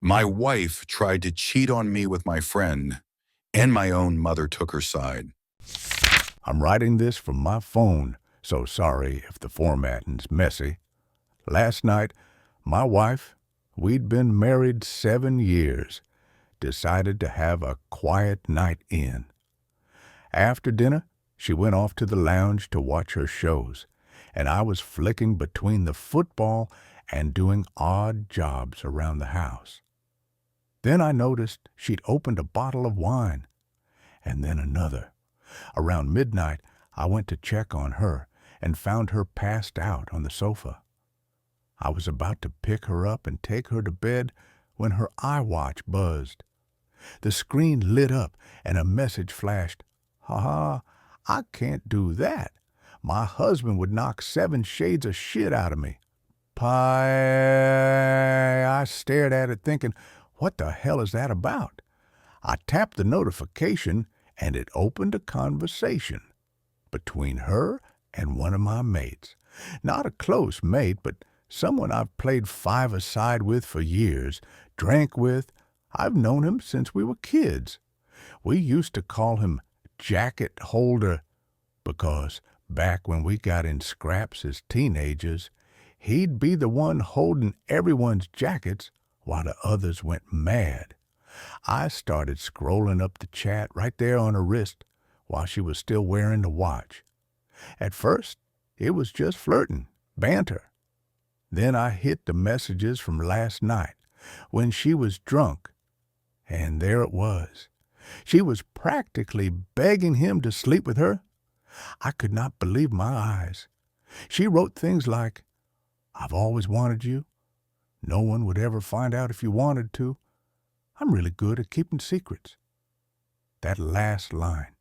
My wife tried to cheat on me with my friend, and my own mother took her side. I'm writing this from my phone, so sorry if the formatting's messy. Last night, my wife, we'd been married 7 years, decided to have a quiet night in. After dinner, she went off to the lounge to watch her shows, and I was flicking between the football and doing odd jobs around the house. Then I noticed she'd opened a bottle of wine, and then another. Around midnight, I went to check on her and found her passed out on the sofa. I was about to pick her up and take her to bed when her iWatch buzzed. The screen lit up and a message flashed. "Ha ha, I can't do that. My husband would knock 7 shades of shit out of me." Pie. I stared at it thinking, what the hell is that about? I tapped the notification and it opened a conversation between her and one of my mates. Not a close mate, but someone I've played five-a-side with for years, drank with. I've known him since we were kids. We used to call him Jacket Holder because back when we got in scraps as teenagers, he'd be the one holding everyone's jackets while the others went mad. I started scrolling up the chat right there on her wrist while she was still wearing the watch. At first, it was just flirting, banter. Then I hit the messages from last night when she was drunk, and there it was. She was practically begging him to sleep with her. I could not believe my eyes. She wrote things like, "I've always wanted you. No one would ever find out if you wanted to. I'm really good at keeping secrets." That last line,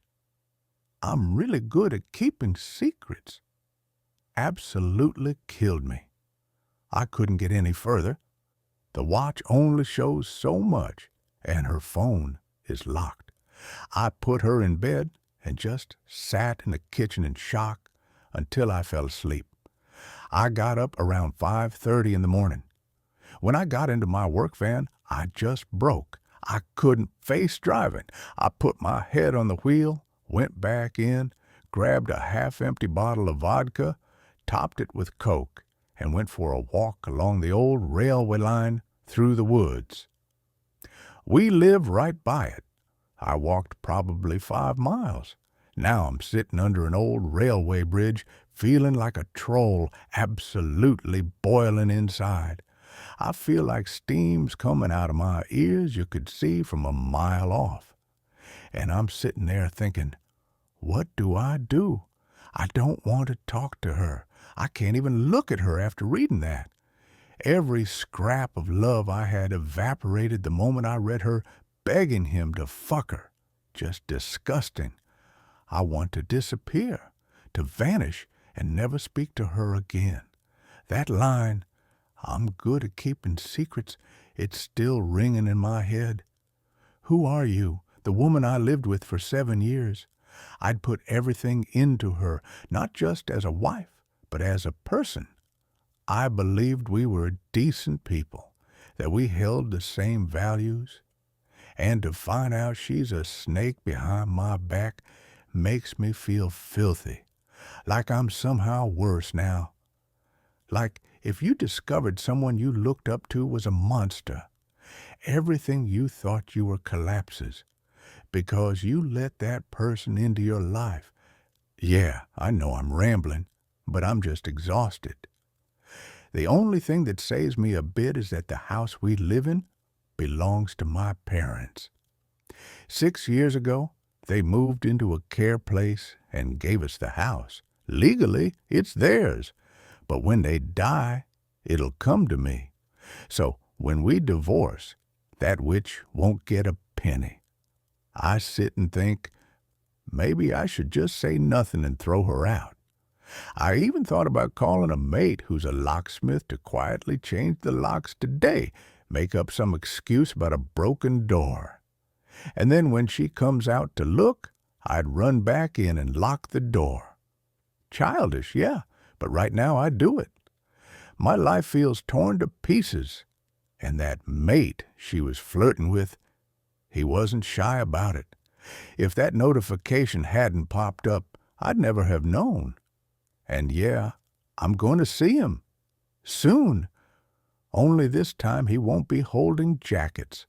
"I'm really good at keeping secrets," absolutely killed me. I couldn't get any further. The watch only shows so much, and her phone is locked. I put her in bed and just sat in the kitchen in shock until I fell asleep. I got up around 5:30 in the morning. When I got into my work van, I just broke. I couldn't face driving. I put my head on the wheel, went back in, grabbed a half-empty bottle of vodka, topped it with Coke, and went for a walk along the old railway line through the woods. We live right by it. I walked probably 5 miles. Now I'm sitting under an old railway bridge, feeling like a troll, absolutely boiling inside. I feel like steam's coming out of my ears you could see from a mile off. And I'm sitting there thinking, what do? I don't want to talk to her. I can't even look at her after reading that. Every scrap of love I had evaporated the moment I read her begging him to fuck her. Just disgusting. I want to disappear, to vanish and never speak to her again. That line, "I'm good at keeping secrets," it's still ringing in my head. Who are you, the woman I lived with for 7 years? I'd put everything into her, not just as a wife, but as a person. I believed we were decent people, that we held the same values. And to find out she's a snake behind my back makes me feel filthy, like I'm somehow worse now. Like if you discovered someone you looked up to was a monster, everything you thought you were collapses because you let that person into your life. Yeah, I know I'm rambling, but I'm just exhausted. The only thing that saves me a bit is that the house we live in belongs to my parents. 6 years ago, they moved into a care place and gave us the house. Legally, it's theirs, but when they die, it'll come to me. So when we divorce, that witch won't get a penny. I sit and think, maybe I should just say nothing and throw her out. I even thought about calling a mate who's a locksmith to quietly change the locks today, make up some excuse about a broken door. And then when she comes out to look, I'd run back in and lock the door. Childish, yeah, but right now I do it. My life feels torn to pieces, And that mate she was flirting with, he wasn't shy about it. If that notification hadn't popped up, I'd never have known. And yeah, I'm going to see him. Soon. Only this time he won't be holding jackets.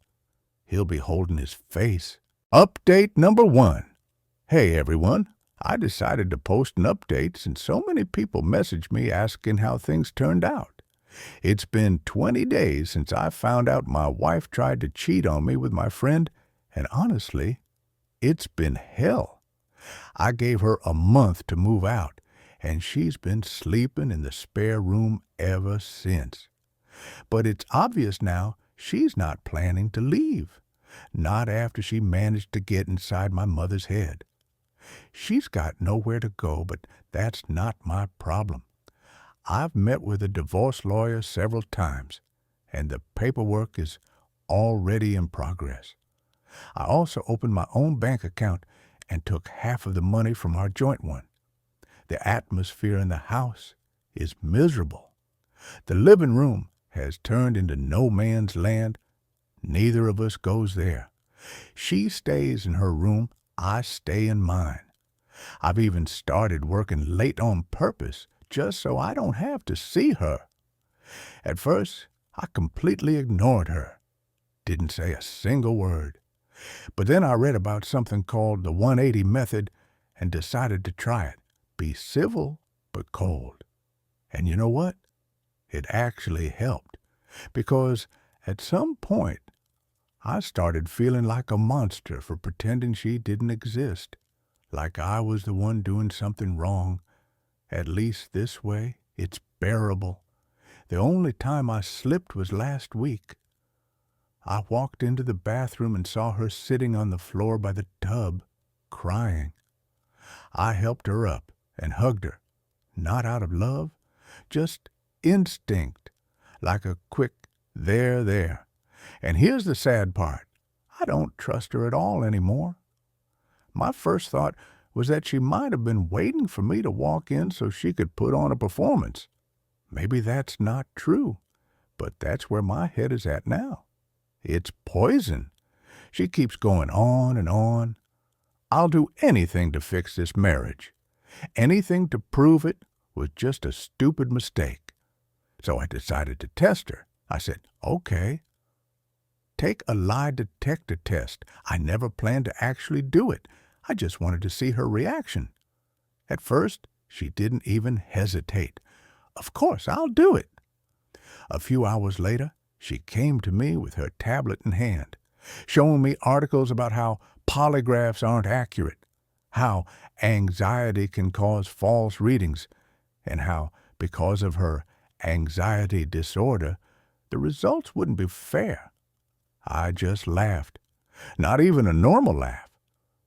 He'll be holding his face. Update number 1. Hey everyone, I decided to post an update since so many people messaged me asking how things turned out. It's been 20 days since I found out my wife tried to cheat on me with my friend, and honestly, it's been hell. I gave her a month to move out, and she's been sleeping in the spare room ever since. But it's obvious now she's not planning to leave. Not after she managed to get inside my mother's head. She's got nowhere to go, but that's not my problem. I've met with a divorce lawyer several times, and the paperwork is already in progress. I also opened my own bank account and took half of the money from our joint one. The atmosphere in the house is miserable. The living room has turned into no man's land. Neither of us goes there. She stays in her room, I stay in mine. I've even started working late on purpose just so I don't have to see her. At first, I completely ignored her. Didn't say a single word. But then I read about something called the 180 method and decided to try it. Be civil, but cold. And you know what? It actually helped. Because at some point, I started feeling like a monster for pretending she didn't exist. Like I was the one doing something wrong. At least this way, it's bearable. The only time I slipped was last week. I walked into the bathroom and saw her sitting on the floor by the tub, crying. I helped her up and hugged her, not out of love, just instinct, like a quick, there. And here's the sad part. I don't trust her at all anymore. My first thought was that she might have been waiting for me to walk in so she could put on a performance. Maybe that's not true, but that's where my head is at now. It's poison. She keeps going on and on. I'll do anything to fix this marriage. Anything to prove it was just a stupid mistake. So I decided to test her. I said, okay. Take a lie detector test. I never planned to actually do it. I just wanted to see her reaction. At first, she didn't even hesitate. Of course, I'll do it. A few hours later, she came to me with her tablet in hand, showing me articles about how polygraphs aren't accurate, how anxiety can cause false readings, and how, because of her anxiety disorder, the results wouldn't be fair. I just laughed. Not even a normal laugh.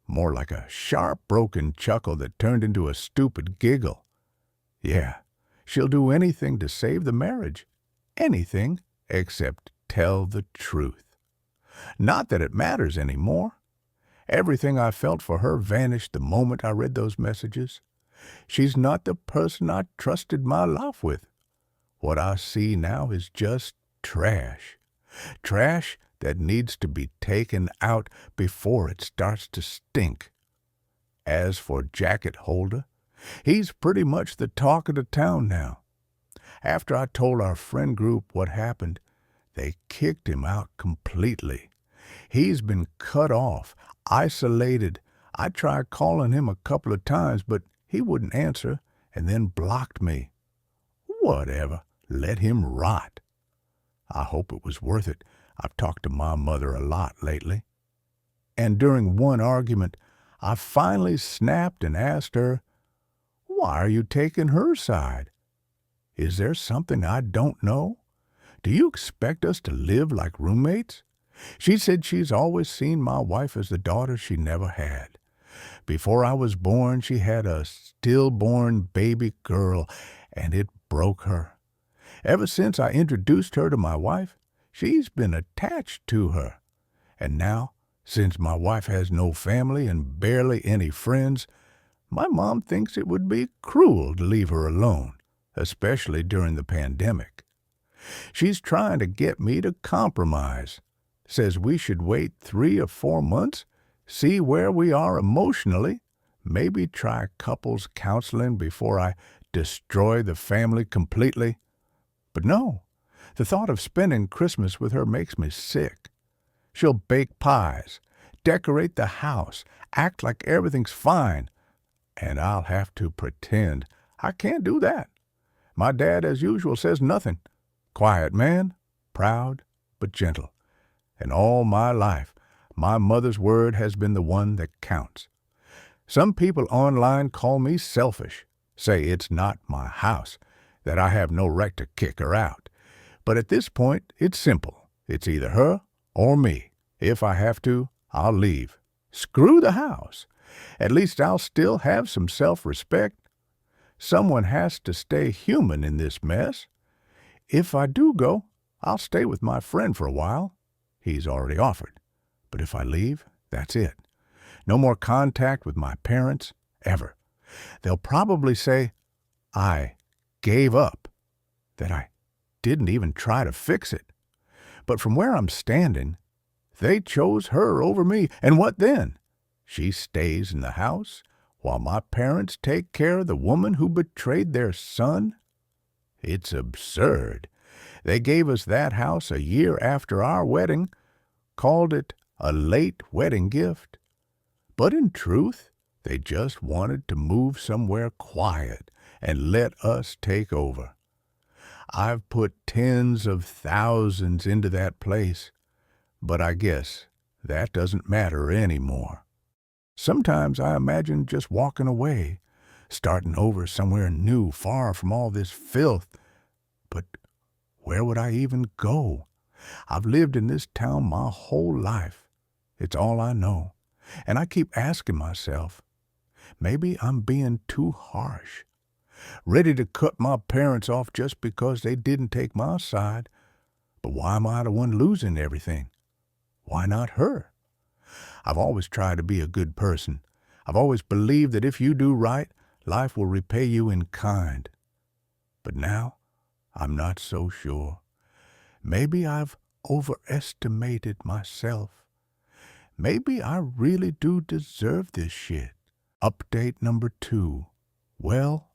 More like a sharp, broken chuckle that turned into a stupid giggle. Yeah, she'll do anything to save the marriage. Anything except tell the truth. Not that it matters anymore. Everything I felt for her vanished the moment I read those messages. She's not the person I trusted my life with. What I see now is just trash. Trash that needs to be taken out before it starts to stink. As for Jacket Holder, he's pretty much the talk of the town now. After I told our friend group what happened, they kicked him out completely. He's been cut off, isolated. I tried calling him a couple of times, but he wouldn't answer and then blocked me. Whatever, let him rot. I hope it was worth it. I've talked to my mother a lot lately. And during one argument, I finally snapped and asked her, "Why are you taking her side? Is there something I don't know? Do you expect us to live like roommates?" She said she's always seen my wife as the daughter she never had. Before I was born, she had a stillborn baby girl, and it broke her. Ever since I introduced her to my wife, she's been attached to her. And now, since my wife has no family and barely any friends, my mom thinks it would be cruel to leave her alone, especially during the pandemic. She's trying to get me to compromise. Says we should wait 3 or 4 months, see where we are emotionally, maybe try couples counseling before I destroy the family completely. But no, the thought of spending Christmas with her makes me sick. She'll bake pies, decorate the house, act like everything's fine, and I'll have to pretend. I can't do that. My dad, as usual, says nothing. Quiet man, proud but gentle. And all my life, my mother's word has been the one that counts. Some people online call me selfish, say it's not my house, that I have no right to kick her out. But at this point, it's simple. It's either her or me. If I have to, I'll leave. Screw the house. At least I'll still have some self-respect. Someone has to stay human in this mess. If I do go, I'll stay with my friend for a while. He's already offered. But if I leave, that's it. No more contact with my parents, ever. They'll probably say, I gave up, that I didn't even try to fix it. But from where I'm standing, they chose her over me, and what then? She stays in the house while my parents take care of the woman who betrayed their son? It's absurd. They gave us that house a year after our wedding, called it a late wedding gift. But in truth, they just wanted to move somewhere quiet and let us take over. I've put tens of thousands into that place, but I guess that doesn't matter anymore. Sometimes I imagine just walking away, starting over somewhere new, far from all this filth. But where would I even go? I've lived in this town my whole life. It's all I know. And I keep asking myself, maybe I'm being too harsh, ready to cut my parents off just because they didn't take my side. But why am I the one losing everything? Why not her? I've always tried to be a good person. I've always believed that if you do right, life will repay you in kind. But now, I'm not so sure. Maybe I've overestimated myself. Maybe I really do deserve this shit. Update number 2. Well,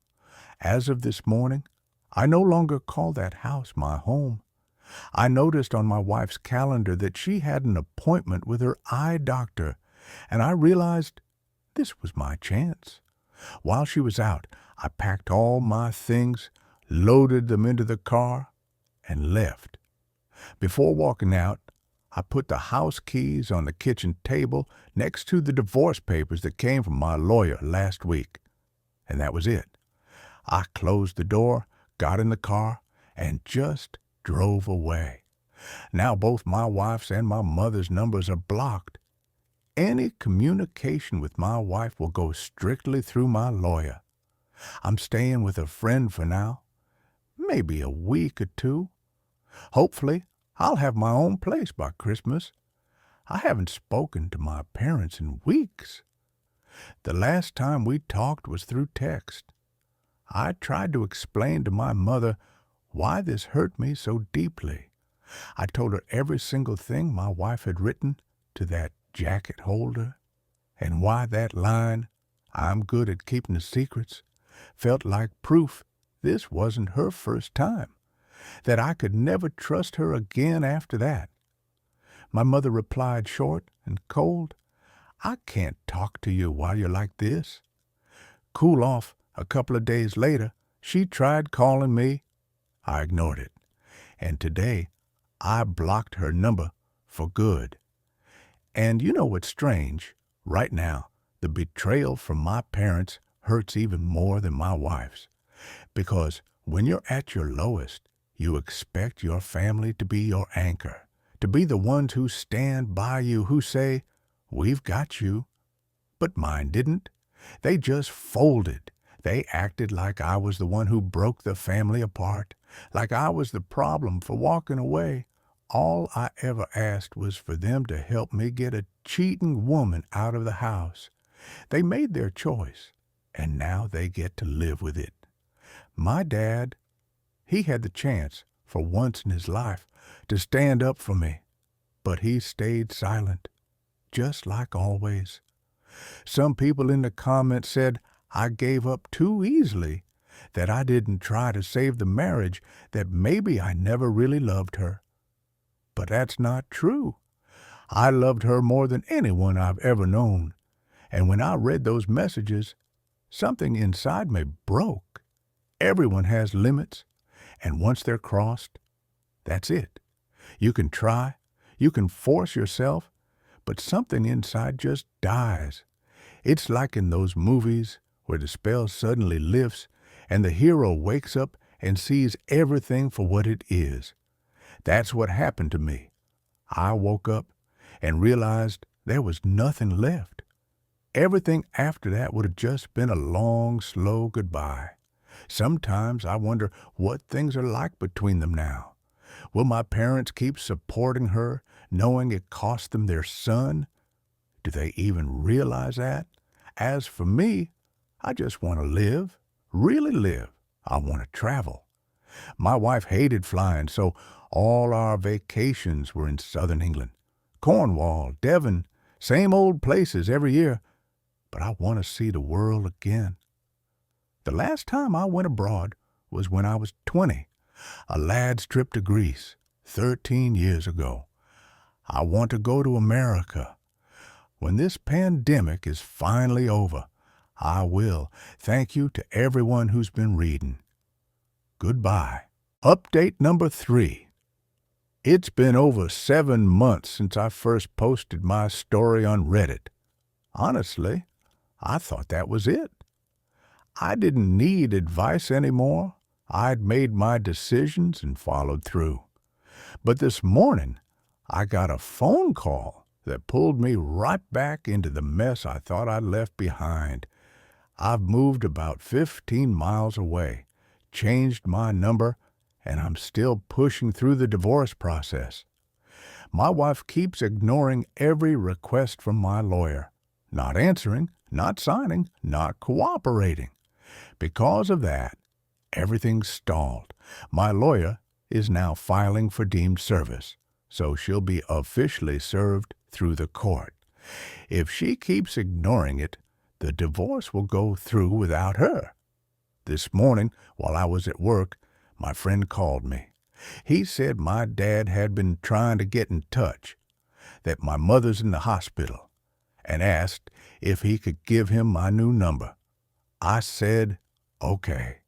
as of this morning, I no longer call that house my home. I noticed on my wife's calendar that she had an appointment with her eye doctor, and I realized this was my chance. While she was out, I packed all my things, loaded them into the car, and left. Before walking out, I put the house keys on the kitchen table next to the divorce papers that came from my lawyer last week. And that was it. I closed the door, got in the car, and just drove away. Now both my wife's and my mother's numbers are blocked. Any communication with my wife will go strictly through my lawyer. I'm staying with a friend for now, maybe a week or 2. Hopefully, I'll have my own place by Christmas. I haven't spoken to my parents in weeks. The last time we talked was through text. I tried to explain to my mother why this hurt me so deeply. I told her every single thing my wife had written to that jacket holder, and why that line, "I'm good at keeping the secrets," felt like proof this wasn't her first time, that I could never trust her again after that. My mother replied short and cold, "I can't talk to you while you're like this." Cool off a couple of days later, she tried calling me. I ignored it. And today, I blocked her number for good. And you know what's strange? Right now, the betrayal from my parents hurts even more than my wife's. Because when you're at your lowest, you expect your family to be your anchor, to be the ones who stand by you, who say, "We've got you." But mine didn't. They just folded. They acted like I was the one who broke the family apart, like I was the problem for walking away. All I ever asked was for them to help me get a cheating woman out of the house. They made their choice, and now they get to live with it. My dad, he had the chance for once in his life, to stand up for me. But he stayed silent, just like always. Some people in the comments said I gave up too easily, that I didn't try to save the marriage, that maybe I never really loved her. But that's not true. I loved her more than anyone I've ever known. And when I read those messages, something inside me broke. Everyone has limits, and once they're crossed, that's it. You can try, you can force yourself, but something inside just dies. It's like in those movies where the spell suddenly lifts and the hero wakes up and sees everything for what it is. That's what happened to me. I woke up and realized there was nothing left. Everything after that would have just been a long, slow goodbye. Sometimes I wonder what things are like between them now. Will my parents keep supporting her, knowing it cost them their son? Do they even realize that? As for me, I just want to live, really live. I want to travel. My wife hated flying, so all our vacations were in southern England. Cornwall, Devon, same old places every year. But I want to see the world again. The last time I went abroad was when I was 20, a lad's trip to Greece, 13 years ago. I want to go to America. When this pandemic is finally over, I will. Thank you to everyone who's been reading. Goodbye. Update number 3. It's been over 7 months since I first posted my story on Reddit. Honestly, I thought that was it. I didn't need advice anymore. I'd made my decisions and followed through. But this morning, I got a phone call that pulled me right back into the mess I thought I'd left behind. I've moved about 15 miles away, changed my number, and I'm still pushing through the divorce process. My wife keeps ignoring every request from my lawyer, not answering, not signing, not cooperating. Because of that, everything's stalled. My lawyer is now filing for deemed service, so she'll be officially served through the court. If she keeps ignoring it, the divorce will go through without her. This morning, while I was at work, my friend called me. He said my dad had been trying to get in touch, that my mother's in the hospital, and asked if he could give him my new number. I said, okay.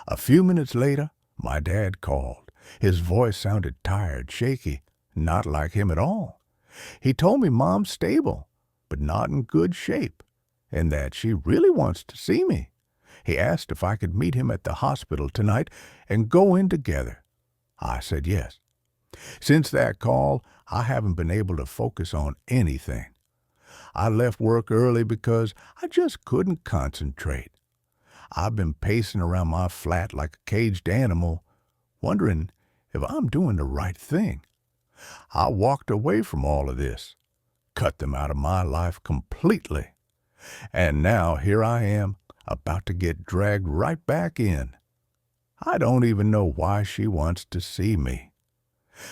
A few minutes later, my dad called. His voice sounded tired, shaky, not like him at all. He told me Mom's stable, but not in good shape, and that she really wants to see me. He asked if I could meet him at the hospital tonight and go in together. I said yes. Since that call, I haven't been able to focus on anything. I left work early because I just couldn't concentrate. I've been pacing around my flat like a caged animal, wondering if I'm doing the right thing. I walked away from all of this, cut them out of my life completely. And now here I am, about to get dragged right back in. I don't even know why she wants to see me.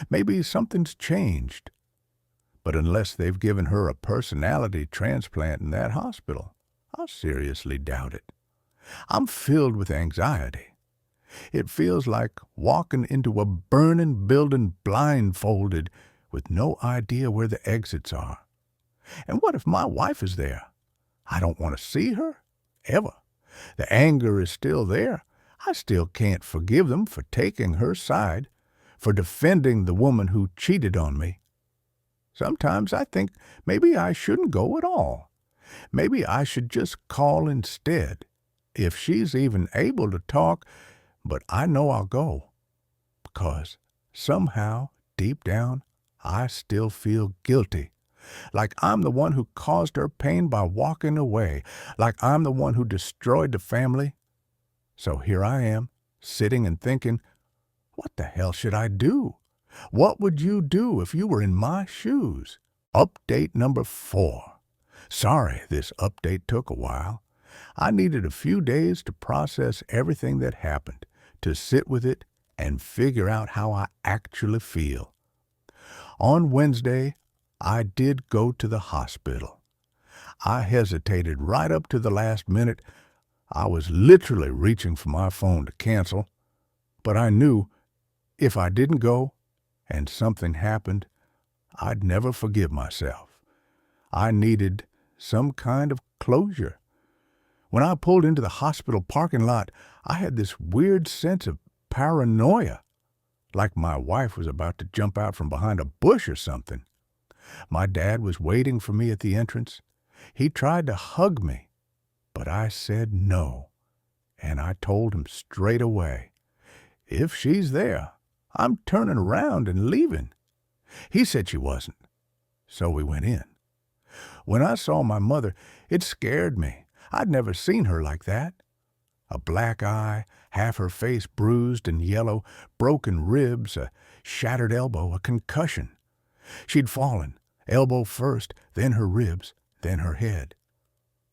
Maybe something's changed. But unless they've given her a personality transplant in that hospital, I seriously doubt it. I'm filled with anxiety. It feels like walking into a burning building blindfolded with no idea where the exits are. And what if my wife is there? I don't want to see her, ever. The anger is still there. I still can't forgive them for taking her side, for defending the woman who cheated on me. Sometimes I think maybe I shouldn't go at all. Maybe I should just call instead, if she's even able to talk, but I know I'll go, because somehow, deep down, I still feel guilty. Like I'm the one who caused her pain by walking away, like I'm the one who destroyed the family. So here I am, sitting and thinking, what the hell should I do? What would you do if you were in my shoes? Update number 4. Sorry this update took a while. I needed a few days to process everything that happened, to sit with it and figure out how I actually feel. On Wednesday, I did go to the hospital. I hesitated right up to the last minute. I was literally reaching for my phone to cancel, but I knew if I didn't go and something happened, I'd never forgive myself. I needed some kind of closure. When I pulled into the hospital parking lot, I had this weird sense of paranoia, like my wife was about to jump out from behind a bush or something. My dad was waiting for me at the entrance. He tried to hug me, but I said no, and I told him straight away, if she's there, I'm turning around and leaving. He said she wasn't, so we went in. When I saw my mother, it scared me. I'd never seen her like that. A black eye, half her face bruised and yellow, broken ribs, a shattered elbow, a concussion. She'd fallen, elbow first, then her ribs, then her head.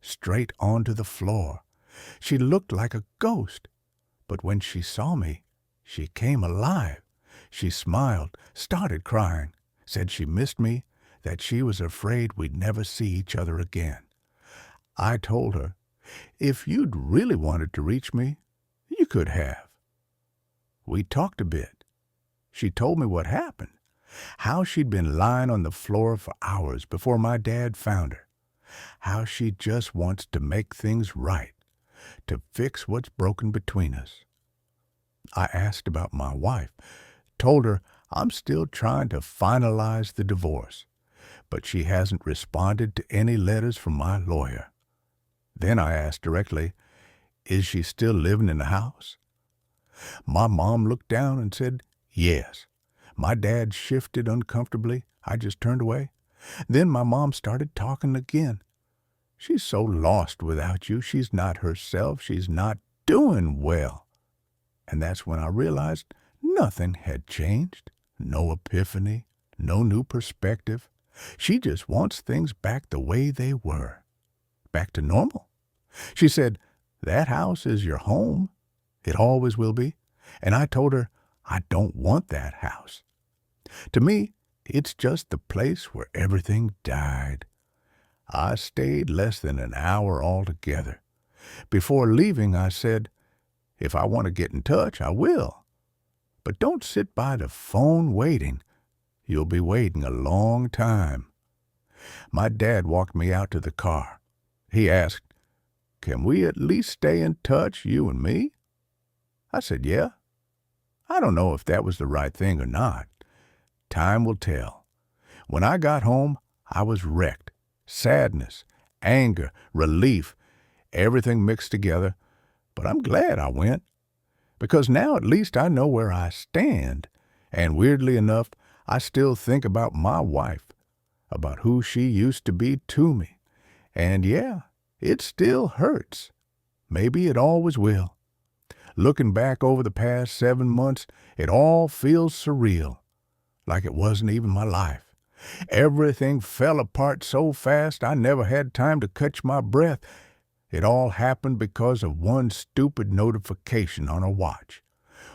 Straight onto the floor. She looked like a ghost. But when she saw me, she came alive. She smiled, started crying, said she missed me, that she was afraid we'd never see each other again. I told her, if you'd really wanted to reach me, you could have. We talked a bit. She told me what happened, how she'd been lying on the floor for hours before my dad found her, how she just wants to make things right, to fix what's broken between us. I asked about my wife, told her I'm still trying to finalize the divorce, but she hasn't responded to any letters from my lawyer. Then I asked directly, is she still living in the house? My mom looked down and said, yes. My dad shifted uncomfortably. I just turned away. Then my mom started talking again. She's so lost without you. She's not herself. She's not doing well. And that's when I realized nothing had changed. No epiphany, no new perspective. She just wants things back the way they were. Back to normal. She said, that house is your home. It always will be. And I told her, I don't want that house. To me, it's just the place where everything died. I stayed less than an hour altogether. Before leaving, I said, if I want to get in touch, I will. But don't sit by the phone waiting. You'll be waiting a long time. My dad walked me out to the car. He asked, can we at least stay in touch, you and me? I said, yeah. I don't know if that was the right thing or not. Time will tell. When I got home, I was wrecked. Sadness, anger, relief, everything mixed together. But I'm glad I went, because now at least I know where I stand. And weirdly enough, I still think about my wife, about who she used to be to me. And yeah, it still hurts. Maybe it always will. Looking back over the past 7 months, it all feels surreal, like it wasn't even my life. Everything fell apart so fast I never had time to catch my breath. It all happened because of one stupid notification on a watch.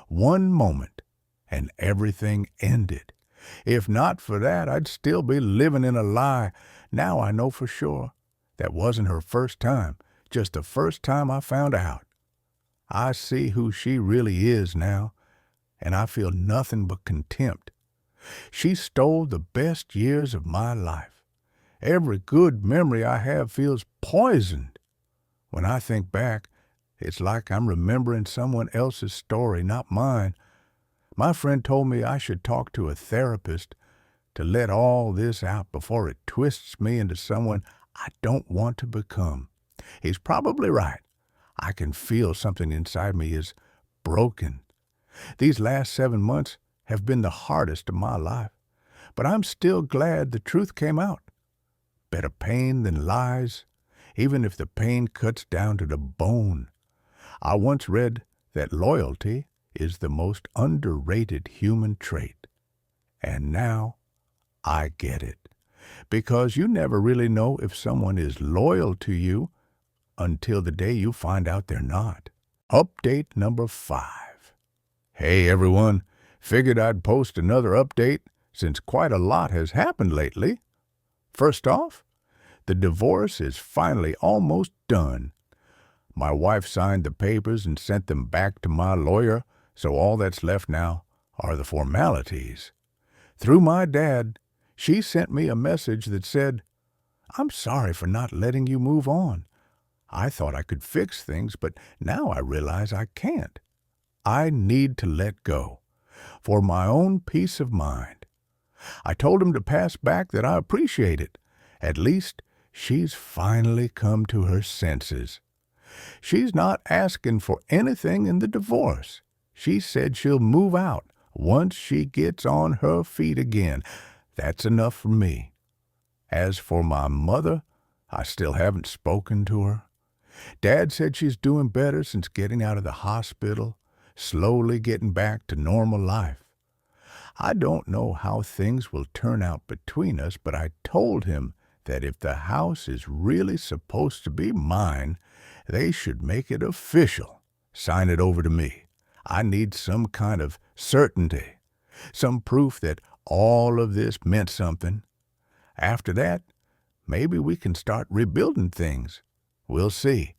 One moment, and everything ended. If not for that, I'd still be living in a lie. Now I know for sure. That wasn't her first time, just the first time I found out. I see who she really is now, and I feel nothing but contempt. She stole the best years of my life. Every good memory I have feels poisoned. When I think back, it's like I'm remembering someone else's story, not mine. My friend told me I should talk to a therapist to let all this out before it twists me into someone I don't want to become. He's probably right. I can feel something inside me is broken. These last 7 months have been the hardest of my life, but I'm still glad the truth came out. Better pain than lies, even if the pain cuts down to the bone. I once read that loyalty is the most underrated human trait. And now I get it. Because you never really know if someone is loyal to you until the day you find out they're not. Update number 5. Hey everyone, figured I'd post another update since quite a lot has happened lately. First off, the divorce is finally almost done. My wife signed the papers and sent them back to my lawyer, so all that's left now are the formalities. Through my dad, she sent me a message that said, "I'm sorry for not letting you move on. I thought I could fix things, but now I realize I can't. I need to let go, for my own peace of mind." I told him to pass back that I appreciate it. At least she's finally come to her senses. She's not asking for anything in the divorce. She said she'll move out once she gets on her feet again. That's enough for me. As for my mother, I still haven't spoken to her. Dad said she's doing better since getting out of the hospital, slowly getting back to normal life. I don't know how things will turn out between us, but I told him that if the house is really supposed to be mine, they should make it official. Sign it over to me. I need some kind of certainty, some proof that all of this meant something. After that, maybe we can start rebuilding things. We'll see.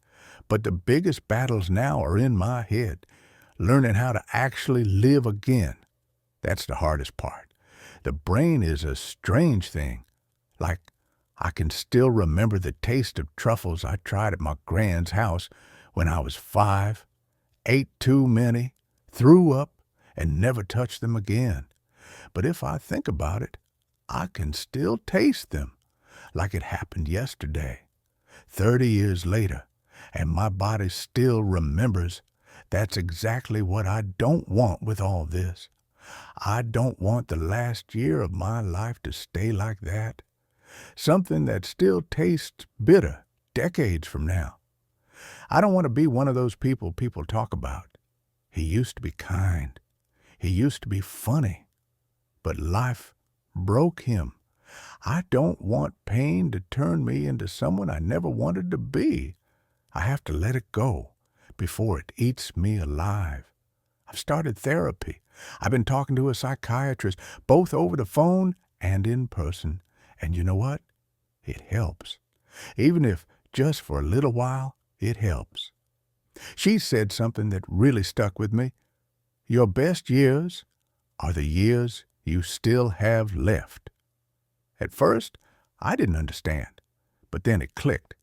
But the biggest battles now are in my head, learning how to actually live again. That's the hardest part. The brain is a strange thing. Like, I can still remember the taste of truffles I tried at my grand's house when I was 5, ate too many, threw up, and never touched them again. But if I think about it, I can still taste them, like it happened yesterday. 30 years later, and my body still remembers. That's exactly what I don't want with all this. I don't want the last year of my life to stay like that. Something that still tastes bitter decades from now. I don't want to be one of those people talk about. He used to be kind. He used to be funny. But life broke him. I don't want pain to turn me into someone I never wanted to be. I have to let it go before it eats me alive. I've started therapy. I've been talking to a psychiatrist, both over the phone and in person. And you know what? It helps. Even if just for a little while, it helps. She said something that really stuck with me. Your best years are the years you still have left. At first, I didn't understand, but then it clicked.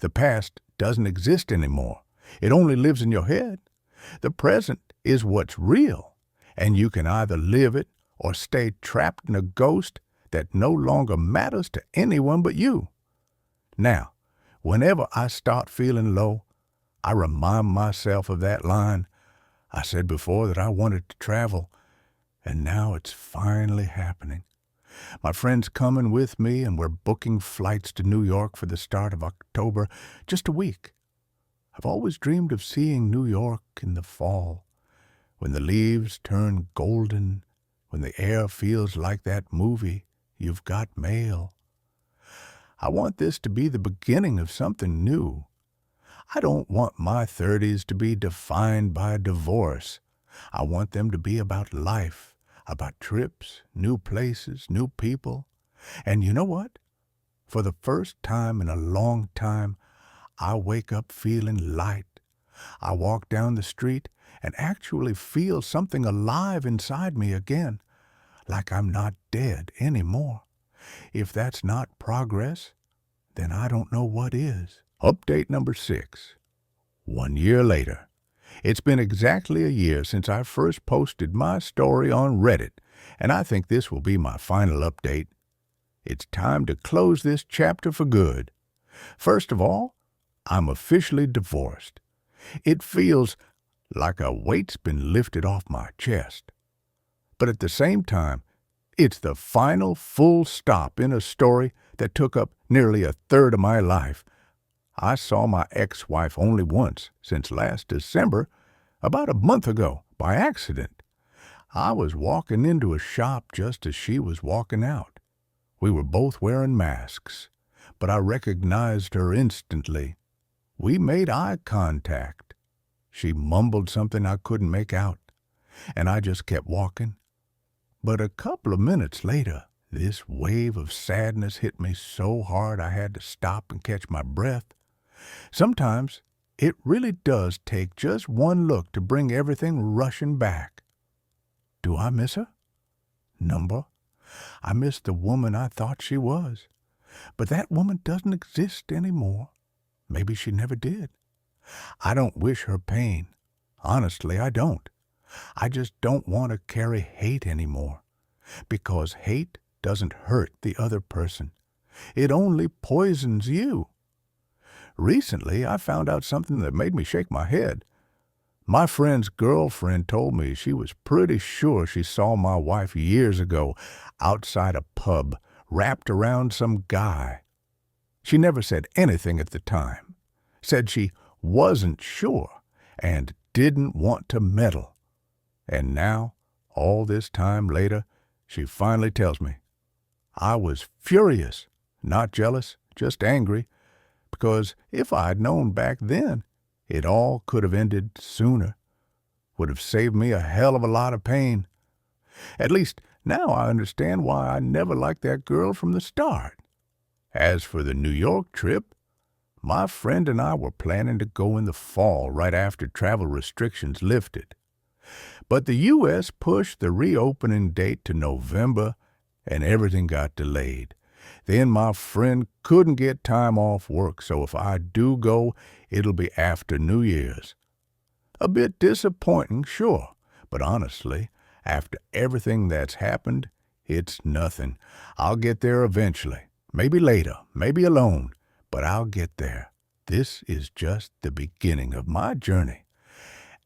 The past doesn't exist anymore. It only lives in your head. The present is what's real, and you can either live it or stay trapped in a ghost that no longer matters to anyone but you. Now, whenever I start feeling low, I remind myself of that line. I said before that I wanted to travel, and now it's finally happening. My friend's coming with me, and we're booking flights to New York for the start of October, just a week. I've always dreamed of seeing New York in the fall, when the leaves turn golden, when the air feels like that movie, You've Got Mail. I want this to be the beginning of something new. I don't want my 30s to be defined by divorce. I want them to be about life, about trips, new places, new people. And you know what? For the first time in a long time, I wake up feeling light. I walk down the street and actually feel something alive inside me again, like I'm not dead anymore. If that's not progress, then I don't know what is. Update number 6. 1 year later. It's been exactly a year since I first posted my story on Reddit, and I think this will be my final update. It's time to close this chapter for good. First of all, I'm officially divorced. It feels like a weight's been lifted off my chest. But at the same time, it's the final full stop in a story that took up nearly a third of my life. I saw my ex-wife only once since last December, about a month ago, by accident. I was walking into a shop just as she was walking out. We were both wearing masks, but I recognized her instantly. We made eye contact. She mumbled something I couldn't make out. and I just kept walking. But a couple of minutes later, this wave of sadness hit me so hard I had to stop and catch my breath. Sometimes it really does take just one look to bring everything rushing back. Do I miss her? Number. I miss the woman I thought she was. But that woman doesn't exist anymore. Maybe she never did. I don't wish her pain. Honestly, I don't. I just don't want to carry hate anymore. Because hate doesn't hurt the other person. It only poisons you. Recently, I found out something that made me shake my head. My friend's girlfriend told me she was pretty sure she saw my wife years ago outside a pub, wrapped around some guy. She never said anything at the time. Said she wasn't sure and didn't want to meddle. And now, all this time later, she finally tells me. I was furious, not jealous, just angry, because if I'd known back then, it all could have ended sooner. Would have saved me a hell of a lot of pain. At least now I understand why I never liked that girl from the start. As for the New York trip, my friend and I were planning to go in the fall right after travel restrictions lifted. But the U.S. pushed the reopening date to November, and everything got delayed. Then my friend couldn't get time off work, so if I do go, it'll be after New Year's. A bit disappointing, sure, but honestly, after everything that's happened, it's nothing. I'll get there eventually. Maybe later, maybe alone, but I'll get there. This is just the beginning of my journey.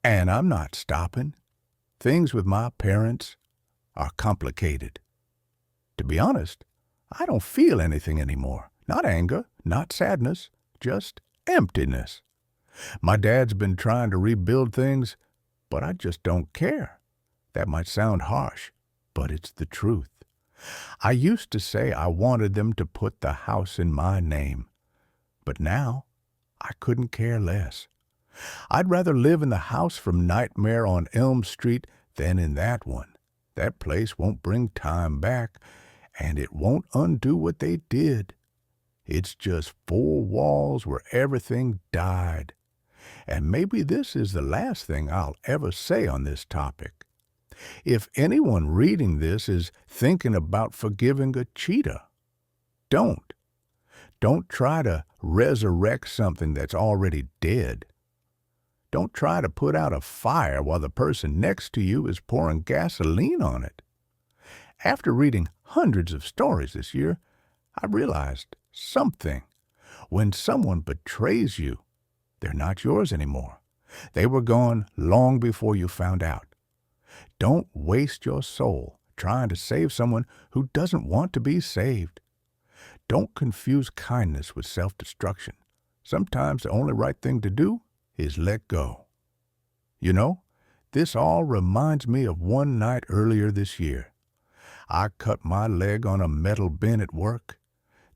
And I'm not stopping. Things with my parents are complicated. To be honest, I don't feel anything anymore. Not anger, not sadness, just emptiness. My dad's been trying to rebuild things, but I just don't care. That might sound harsh, but it's the truth. I used to say I wanted them to put the house in my name, but now I couldn't care less. I'd rather live in the house from Nightmare on Elm Street than in that one. That place won't bring time back, and it won't undo what they did. It's just four walls where everything died. And maybe this is the last thing I'll ever say on this topic. If anyone reading this is thinking about forgiving a cheater, don't. Don't try to resurrect something that's already dead. Don't try to put out a fire while the person next to you is pouring gasoline on it. After reading hundreds of stories this year, I realized something. When someone betrays you, they're not yours anymore. They were gone long before you found out. Don't waste your soul trying to save someone who doesn't want to be saved. Don't confuse kindness with self-destruction. Sometimes the only right thing to do is let go. You know, this all reminds me of one night earlier this year. I cut my leg on a metal bin at work.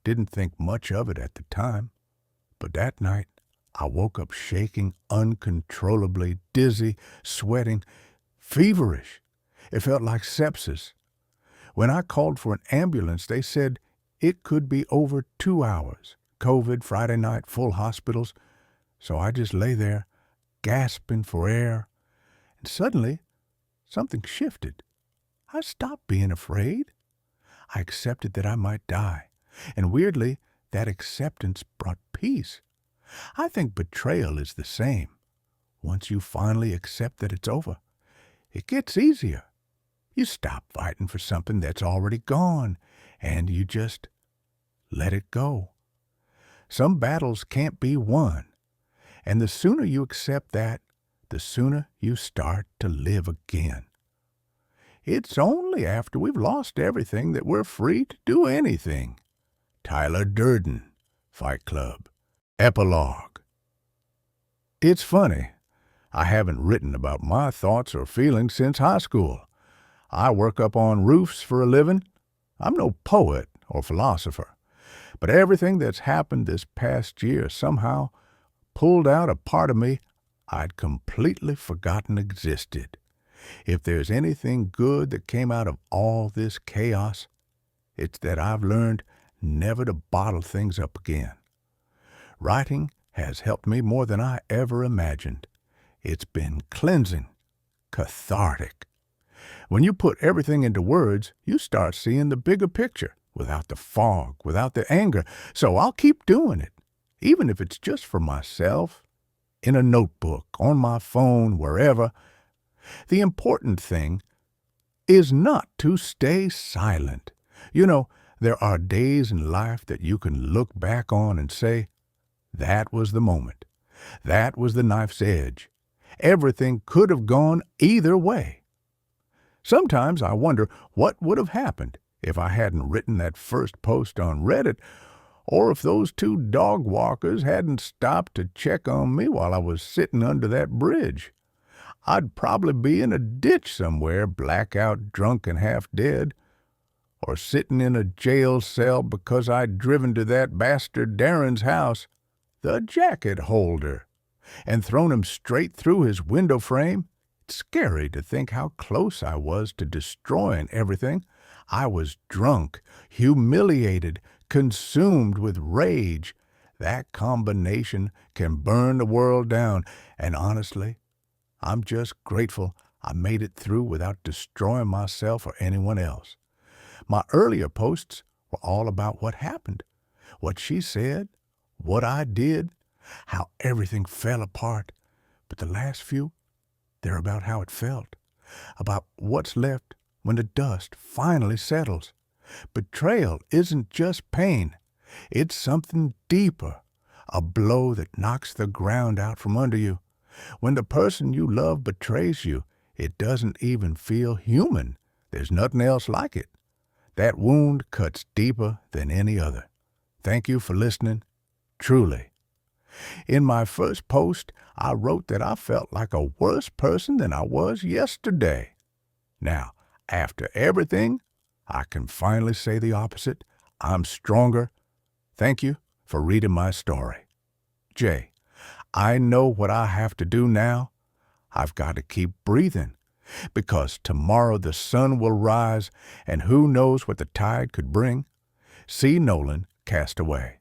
Didn't think much of it at the time. But that night, I woke up shaking uncontrollably, dizzy, sweating, feverish. It felt like sepsis. When I called for an ambulance, they said it could be over 2 hours. COVID, Friday night, full hospitals. So I just lay there, gasping for air. And suddenly, something shifted. I stopped being afraid. I accepted that I might die. And weirdly, that acceptance brought peace. I think betrayal is the same. Once you finally accept that it's over, it gets easier. You stop fighting for something that's already gone, and you just let it go. Some battles can't be won, and the sooner you accept that, the sooner you start to live again. It's only after we've lost everything that we're free to do anything. Tyler Durden, Fight Club. Epilogue. It's funny. I haven't written about my thoughts or feelings since high school. I work up on roofs for a living. I'm no poet or philosopher, but everything that's happened this past year somehow pulled out a part of me I'd completely forgotten existed. If there's anything good that came out of all this chaos, it's that I've learned never to bottle things up again. Writing has helped me more than I ever imagined. It's been cleansing, cathartic. When you put everything into words, you start seeing the bigger picture, without the fog, without the anger. So I'll keep doing it, even if it's just for myself, in a notebook, on my phone, wherever. The important thing is not to stay silent. You know, there are days in life that you can look back on and say, that was the moment. That was the knife's edge. Everything could have gone either way. Sometimes I wonder what would have happened if I hadn't written that first post on Reddit, or if those two dog walkers hadn't stopped to check on me while I was sitting under that bridge. I'd probably be in a ditch somewhere, blackout drunk and half dead, or sitting in a jail cell because I'd driven to that bastard Darren's house, the jacket holder, and thrown him straight through his window frame. It's scary to think how close I was to destroying everything. I was drunk, humiliated, consumed with rage. That combination can burn the world down, and honestly, I'm just grateful I made it through without destroying myself or anyone else. My earlier posts were all about what happened, what she said, what I did, how everything fell apart. But the last few, they're about how it felt, about what's left when the dust finally settles. Betrayal isn't just pain. It's something deeper, a blow that knocks the ground out from under you. When the person you love betrays you, it doesn't even feel human. There's nothing else like it. That wound cuts deeper than any other. Thank you for listening, truly. In my first post, I wrote that I felt like a worse person than I was yesterday. Now, after everything, I can finally say the opposite. I'm stronger. Thank you for reading my story. Jay, I know what I have to do now. I've got to keep breathing, because tomorrow the sun will rise, and who knows what the tide could bring. See Nolan, Castaway.